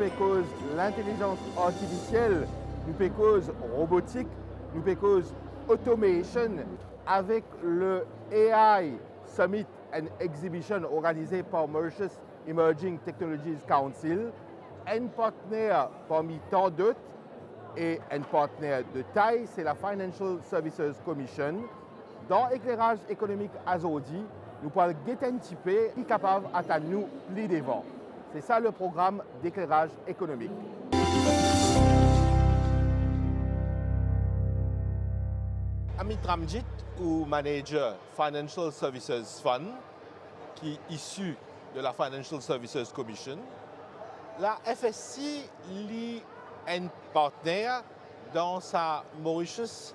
peut cause l'intelligence artificielle, nous peut cause robotique, nous peut cause automation avec le AI Summit and Exhibition organisé par Mauritius Emerging Technologies Council, un partenaire parmi tant d'autres et un partenaire de taille, c'est la Financial Services Commission. Dans l'éclairage économique Azodi, nous parlons d'un type qui est capable d'atteindre nous plus devant. C'est ça le programme d'éclairage économique. Amit Ramjit, ou manager Financial Services Fund, qui est issu de la Financial Services Commission, la FSC est un partenaire dans sa Mauritius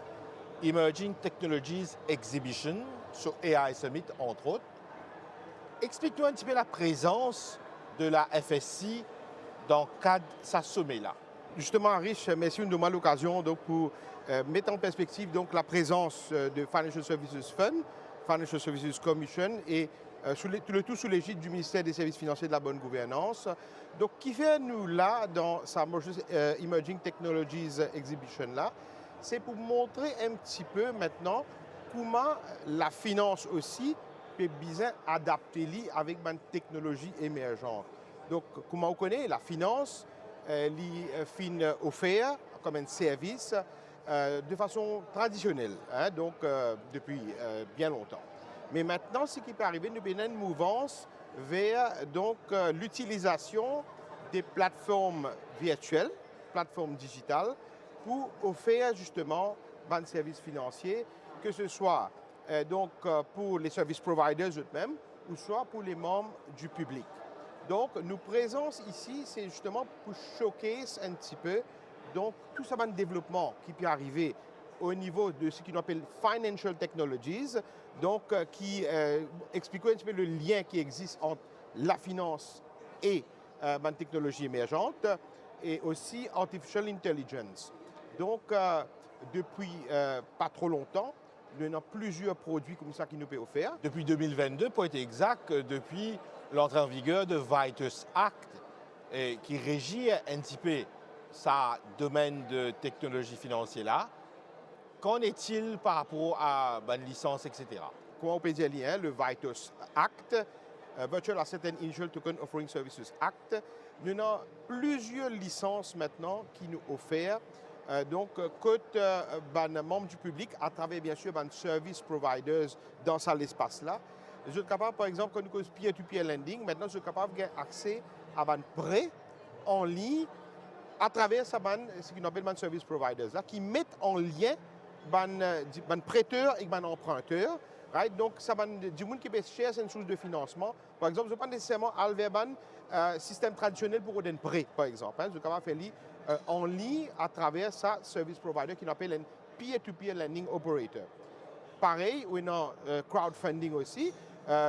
Emerging Technologies Exhibition sur AI Summit, entre autres. Explique-nous un petit peu la présence de la FSC dans le cadre de ce sommet-là. Justement, Rich, merci de nous l'occasion pour mettre en perspective donc, la présence de Financial Services Fund, Financial Services Commission et le tout sous l'égide du ministère des Services financiers et de la bonne gouvernance. Donc, qui fait nous là, dans sa Emerging Technologies Exhibition là, c'est pour montrer un petit peu maintenant comment la finance aussi peut bien adapter avec une technologie émergente. Donc, comment on connaît la finance, fin offert comme un service de façon traditionnelle, hein, donc depuis bien longtemps. Mais maintenant, ce qui peut arriver, nous avons une mouvance vers l'utilisation des plateformes virtuelles, plateformes digitales, pour offrir justement des services financiers, que ce soit pour les service providers eux-mêmes ou soit pour les membres du public. Donc, nos présences ici, c'est justement pour showcase un petit peu donc, tout ça, un développement qui peut arriver au niveau de ce qu'on appelle Financial Technologies, donc qui explique un petit peu le lien qui existe entre la finance et une technologie émergente et aussi Artificial Intelligence. Donc, depuis pas trop longtemps, il y a plusieurs produits comme ça qui nous peuvent offrir. Depuis 2022, pour être exact, depuis l'entrée en vigueur de Vitus Act, qui régit un petit peu sa domaine de technologie financière là, qu'en est-il par rapport à une licence, etc.? Comment on peut dire le Vitus Act, Virtual Asset and Initial Token Offering Services Act, nous avons plusieurs licences maintenant qui nous offrent donc côté membres du public à travers bien sûr des service providers dans l'espace là. Je suis capable par exemple quand nous faisons peer-to-peer lending, maintenant je suis capable d'avoir accès à des prêts en ligne à travers ce qu'on appelle des service providers là, qui mettent en lien des prêteurs et des emprunteurs. Right? Donc, ça va du monde qui peut chercher une source de financement. Par exemple, je ne pas nécessairement aller vers un système traditionnel pour un prêt, par exemple. Hein. Je suis capable de faire en ligne à travers ça service provider qui appelle un peer-to-peer lending operator. Pareil, on a crowdfunding aussi.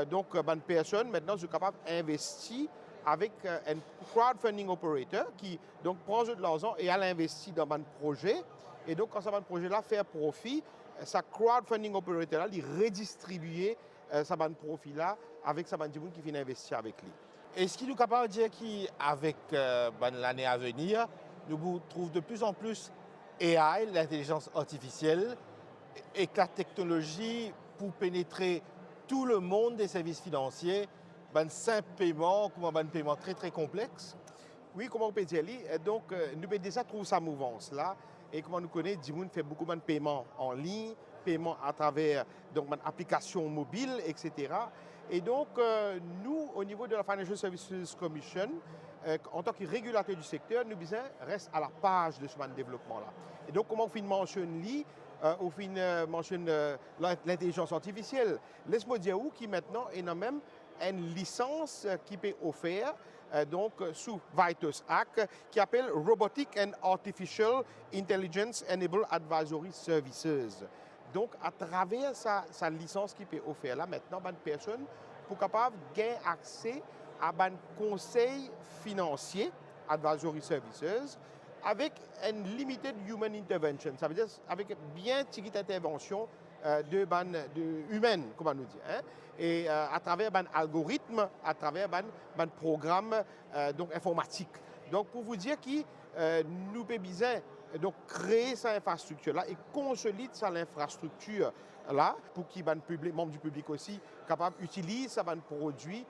Donc, une personne, maintenant, je suis capable d'investir avec un crowdfunding operator qui donc, prend de l'argent et elle investit dans un projet. Et donc, quand ça va un projet-là faire profit, sa crowdfunding operator-là, il redistribue sa profit-là avec sa bande qui vient investir avec lui. Est-ce qu'il est capable de dire qu'avec l'année à venir, nous trouvons de plus en plus AI, l'intelligence artificielle, et que la technologie pour pénétrer tout le monde des services financiers, un simple paiement, comme un paiement très très complexe? Oui, comment on peut dire? Donc, nous avons déjà trouvé sa mouvance-là. Et comme on connaît, Dimoun fait beaucoup de paiements en ligne, paiements à travers donc, une application mobile, etc. Et donc, nous, au niveau de la Financial Services Commission, en tant que régulateur du secteur, nous restons à la page de ce développement-là. Et donc, comment on mentionne on mentionne l'intelligence artificielle. Laisse-moi dire où qui maintenant est même une licence qui peut offrir donc sous Vitus Act qui appelle Robotic and Artificial Intelligence Enabled Advisory Services. Donc à travers sa licence qui peut offrir là maintenant une personne pour capable gagner accès à un conseil financier advisory services avec une limited human intervention. Ça veut dire avec bien petite intervention humaine, comment nous dire, hein? Et à travers un algorithme, à travers un programme donc informatique. Donc, pour vous dire que nous besoin donc créer cette infrastructure-là et consolider cette infrastructure-là pour que les membres du public aussi capable d'utiliser ces produits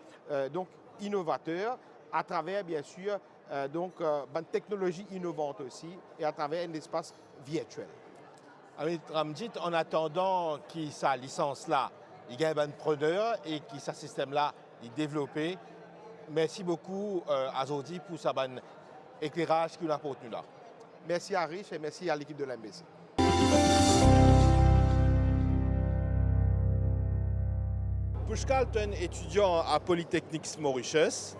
donc innovateurs à travers, bien sûr, une technologie innovante aussi et à travers un espace virtuel. Amit Ramjit, en attendant que sa licence-là, il y ait un preneur et que ce système-là est développé, merci beaucoup à Zodi pour sa bonne éclairage qu'il a apporté là. Merci à Rich et merci à l'équipe de l'MBC. Pushkal, tu es un étudiant à Polytechnique Mauritius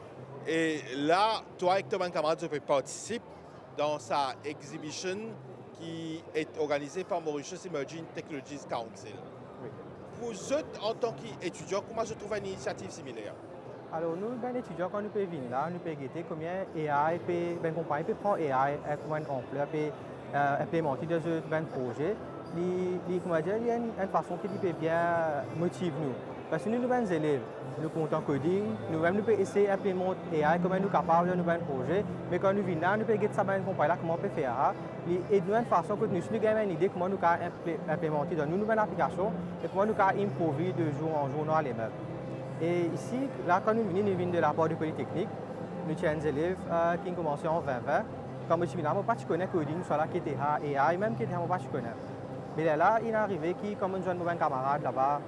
et là, toi et ton camarade, vous participez dans sa exhibition qui est organisée par Mauritius Emerging Technologies Council. Oui. Pour vous, en tant qu'étudiant, comment se trouve une initiative similaire? Alors, nous, ben, étudiants, quand nous pouvons venir là, nous pouvons guetter combien AI, ben, compagnie peut prendre AI comme une ampleur, peut implémenter dans un projet. Comment dire, il y a une façon qui peut bien motiver nous. Parce que nous, nous sommes élèves, nous comptons coding, nous-mêmes, nous pouvons essayer d'implémenter AI, comment nous sommes capables de nous un projet. Mais quand nous venons là, nous pouvons guetter ça dans une compagnie là, comment on peut faire ça. Et de une façon que nous avons une idée comment nous pouvons implémenter dans nous nouvelles applications et comment nous pouvons improviser de jour en jour dans les mêmes. Et ici, là, quand nous venons de la part de Polytechnique, nous avons des élèves qui ont commencé en 2020. Quand je suis venu, je ne connais pas coding, soit là qui était AI, même qui était pas je connais. Mais là, il est arrivé qui, comme un jeune camarade là-bas,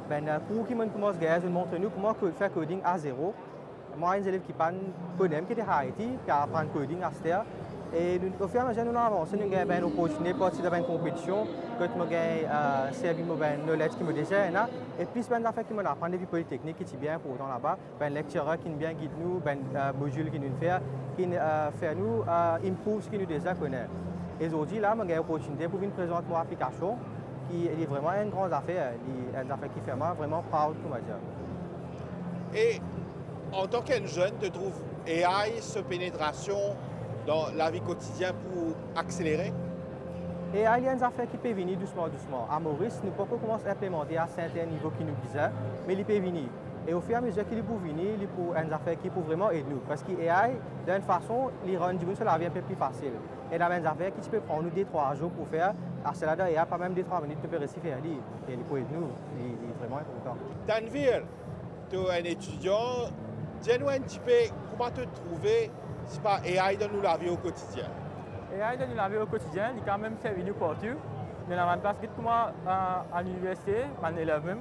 ben, pour qui commence à montrer nous comment faire coding à zéro. Moi, j'ai des élèves qui connaissent, qui étaient à Haïti, qui apprennent coding à cette heure. Et au fur et à mesure, nous avons avancé, nous avons une opportunité de participer à une compétition, que nous avons servi de knowledge qui me désire. Et puis, c'est une affaire qui m'apprend depuis Polytechnique, qui est bien important là-bas. Un lecturer qui nous bien guide nous, un module qui nous fait, qui fait nous improve ce que nous déjà connaissons. Et aujourd'hui, là, j'ai l'opportunité pour venir présenter mon application, qui est vraiment une grande affaire, une affaire qui fait moi vraiment proud, on va dire. Et en tant qu'un jeune, tu trouves AI, cette pénétration dans la vie quotidienne pour accélérer? Et il y a des affaires qui peuvent venir doucement, doucement. À Maurice, nous pouvons commencer à implémenter à certains niveaux qui nous disent, mais ils peuvent venir. Et au fur et à mesure qu'ils peuvent venir, il y a des affaires qui peuvent vraiment aider nous. Parce que AI, d'une façon, ils rendent la vie un peu plus facile. Et il y a des affaires qui peuvent prendre nous 2-3 jours pour faire. À cela, il n'y a pas même 2-3 minutes pour réussir à faire. Et ils peuvent aider nous. Il est vraiment important. Tanvir, tu es un étudiant. Dis-nous un petit peu comment te trouver si pas AI dans la vie au quotidien. AI dans la vie au quotidien, il quand même servi nous partout. Nous avons une place qui est à l'université, un élève même.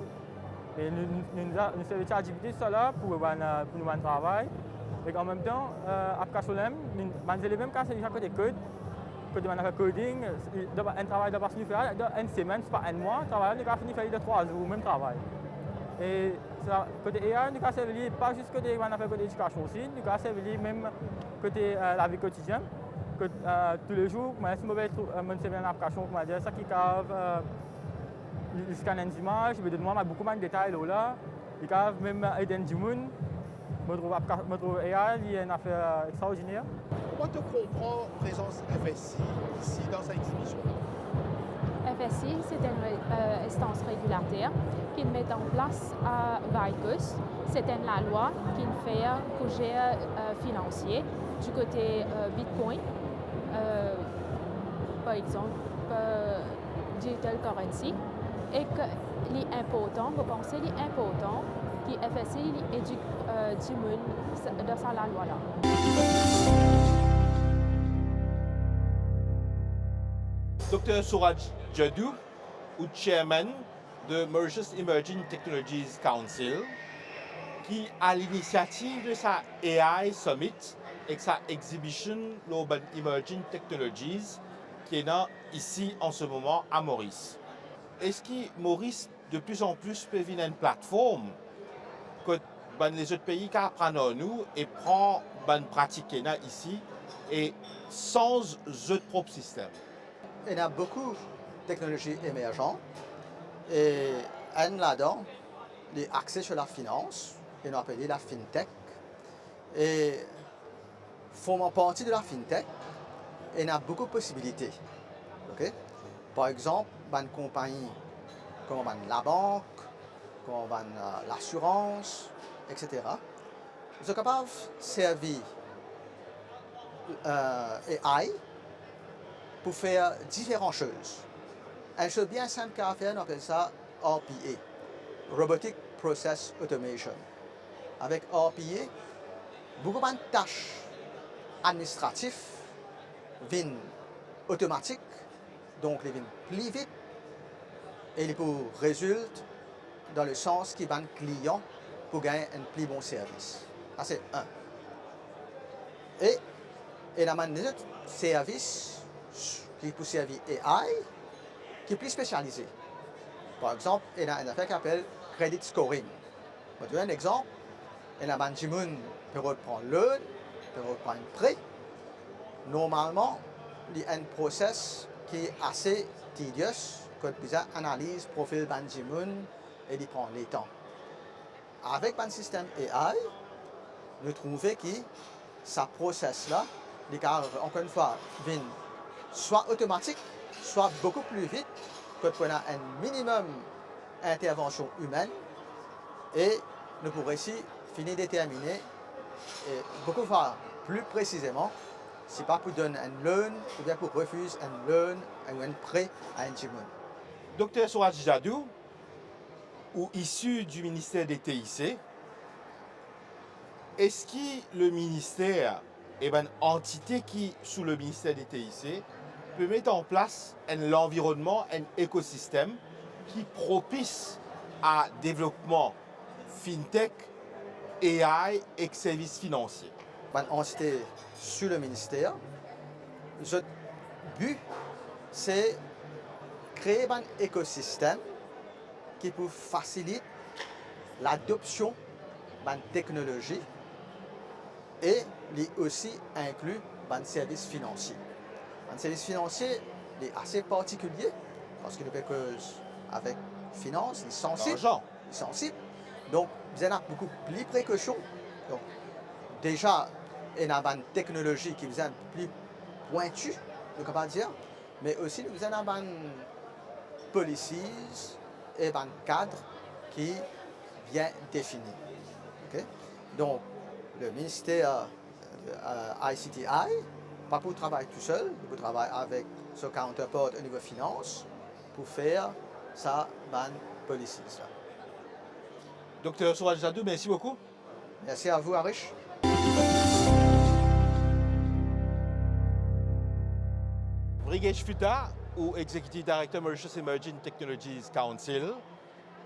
Et nous servons ChatGPT cela pour nous travail. Et en même temps, après cela, les élèves même quand c'est déjà côté code, que on a fait coding, un travail de base nous faire une semaine, c'est pas un mois, travail nous a fini faire de 3 jours même travail. Et côté AI, nous avons servi pas juste côté on a fait côté éducation aussi, nous avons servi même côté la vie quotidienne. Que, tous les jours, si je vais servir une application, ça qui cave, il scanne des images, il me demande beaucoup de détails là. Il cave même aider du monde. Je trouve AI, il y a une affaire extraordinaire. Comment tu comprends la présence FSI ici dans cette exhibition? FSI, c'est une instance régulateur qui met en place à VICUS. C'est la loi qui fait projet financier du côté Bitcoin. Par exemple, digital currency, et que l'important, vous pensez l'important, qui FSI éduque du monde dans sa loi là. Dr. Suraj Jadou, ou chairman de Mauritius Emerging Technologies Council, qui a l'initiative de sa AI Summit et sa exhibition Global Emerging Technologies qui est là, ici en ce moment à Maurice. Est-ce que Maurice de plus en plus peut venir une plateforme que les autres pays apprennent à nous et prend une pratique là ici et sans autre propre système? Il y a beaucoup de technologies émergentes et un là-dedans, les accès sur la finance, et on appelle la fintech. Et formant partie de la fintech, il y a beaucoup de possibilités. Okay? Par exemple, une compagnie comme la banque, comme l'assurance, etc. Ils sont capables de servir AI pour faire différentes choses. Une chose bien simple qu'à faire, on appelle ça RPA, Robotic Process Automation. Avec RPA, beaucoup de tâches administratives viennent automatiques, donc ils viennent plus vite et ils pour résulter dans le sens qui va le client pour gagner un plus bon service. Ça c'est un. Et il y a un autre service qui peut servir AI qui est plus spécialisé. Par exemple, il y a une affaire qui s'appelle credit scoring. Je vais donner un exemple. Il y a des gens qui peuvent prendre l'un, peuvent prendre un prêt. Normalement, il y a un process qui est assez tedieux, quand vous analyse le profil de gens et il prend le temps. Avec un système AI, nous trouvons que ce process-là, encore une fois, vient soit automatique, soit beaucoup plus vite, quand on a un minimum d'intervention humaine et nous pourrons ici finir de déterminer et beaucoup fois plus précisément si pas pour donner un loan ou bien pour refuser un loan ou un prêt à un Jimoun. Docteur Souraj Jadou, ou issu du ministère des TIC, est-ce que le ministère et une entité qui, sous le ministère des TIC, peut mettre en place l'environnement, un écosystème qui propice à développement fintech, AI et services financiers? Une entité sur le ministère, le but, c'est créer un écosystème qui peut faciliter l'adoption de technologie et aussi inclut un service financier. Un service financier est assez particulier parce que nous cause avec finance, il est sensible. Donc, vous avez beaucoup plus de précautions. Donc, déjà, il y a une technologie qui est un peu plus pointue, je peux dire, mais aussi nous avons une policies et un cadre qui est bien défini. Okay? Donc, le ministère ICTI, pas pour travailler tout seul, il faut travailler avec son counterpart au niveau finance pour faire ça, ban policies. Docteur Souraj Jadou, merci beaucoup. Merci à vous, Arish. Vrigesh Futa, ou Executive Director Mauritius Emerging Technologies Council,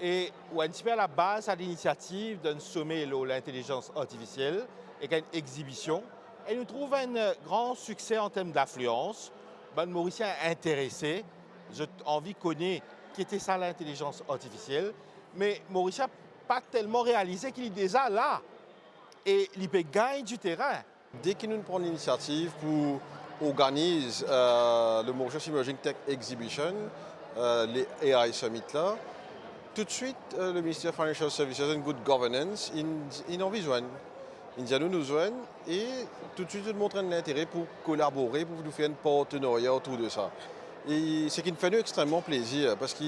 et ou un petit peu à la base à l'initiative d'un sommet de l'intelligence artificielle et une exhibition. Et nous trouvons un grand succès en termes d'affluence. Ben, Mauricien intéressé, j'ai envie de connaître qui était ça l'intelligence artificielle, mais Mauricien n'a pas tellement réalisé qu'il est déjà là et il peut gagner du terrain. Dès que nous prenons l'initiative pour organiser le Mauritius Emerging Tech Exhibition, les AI Summit là, tout de suite le ministère Financial Services and Good Governance, il en besoin. Il nous joignent et tout de suite nous montrent l'intérêt pour collaborer, pour nous faire un partenariat autour de ça. Et c'est qui nous fait extrêmement plaisir parce que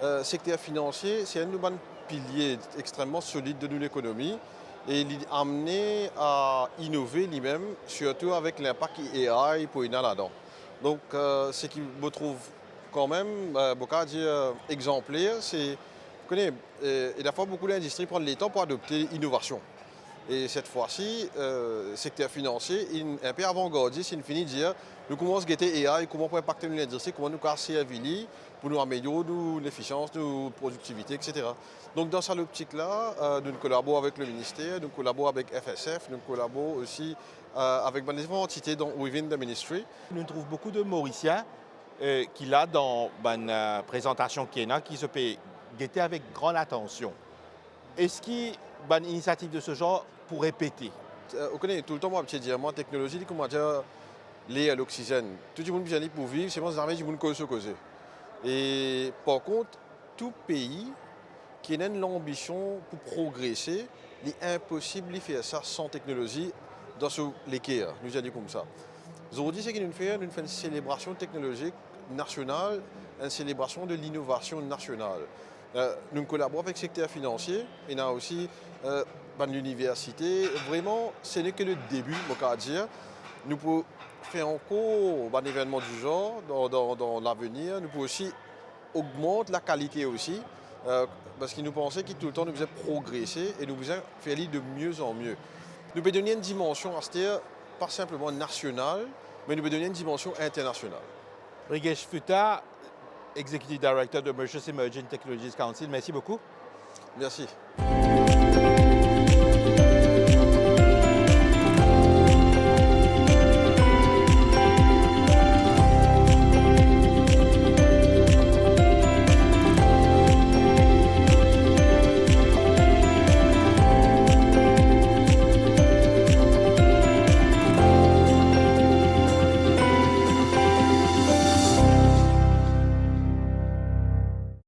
le secteur financier, c'est un de nos piliers extrêmement solides de l'économie et il est amené à innover lui-même, surtout avec l'impact AI pour y là-dedans. Donc, ce qui me trouve quand même, beaucoup à dire exemplaire, c'est, vous connaissez, il y a beaucoup d'industries prennent le temps pour adopter l'innovation. Et cette fois-ci, le secteur financier est un peu avant-gardiste, il finit de dire nous commençons à guetter AI, comment on peut impacter l'industrie, comment nous casser la vie pour nous améliorer l'efficience, notre productivité, etc. Donc dans cette optique-là, nous collaborons avec le ministère, nous collaborons avec FSF, nous collaborons aussi avec des entités within the ministry. Nous trouvons beaucoup de Mauriciens qui là dans la présentation Kena qui se peut guetter avec grande attention. Est-ce qu'il y a une initiative de ce genre pour répéter? On connaît tout le temps, moi, je dire, moi, technologie, comment dire, liée à l'oxygène. Tout le monde vient pour vivre, c'est moi, c'est monde qui se causer. Et par contre, tout pays qui a l'ambition pour progresser, il est impossible de faire ça sans technologie dans l'équerre. Nous avons dit comme ça. Aujourd'hui, c'est nous fait une célébration technologique nationale, une célébration de l'innovation nationale. Nous collaborons avec le secteur financier et nous aussi l'université. Vraiment, ce n'est que le début, on va dire. nous pouvons faire encore un événement du genre dans l'avenir. Nous pouvons aussi augmenter la qualité aussi, parce qu'ils nous pensaient que tout le temps nous faisaient progresser et nous faisaient faire de mieux en mieux. Nous pouvons donner une dimension à ce pas simplement nationale, mais nous pouvons donner une dimension internationale. Rigesh Futa, Executive Director de Mauritius Emerging Technologies Council, merci beaucoup. Merci.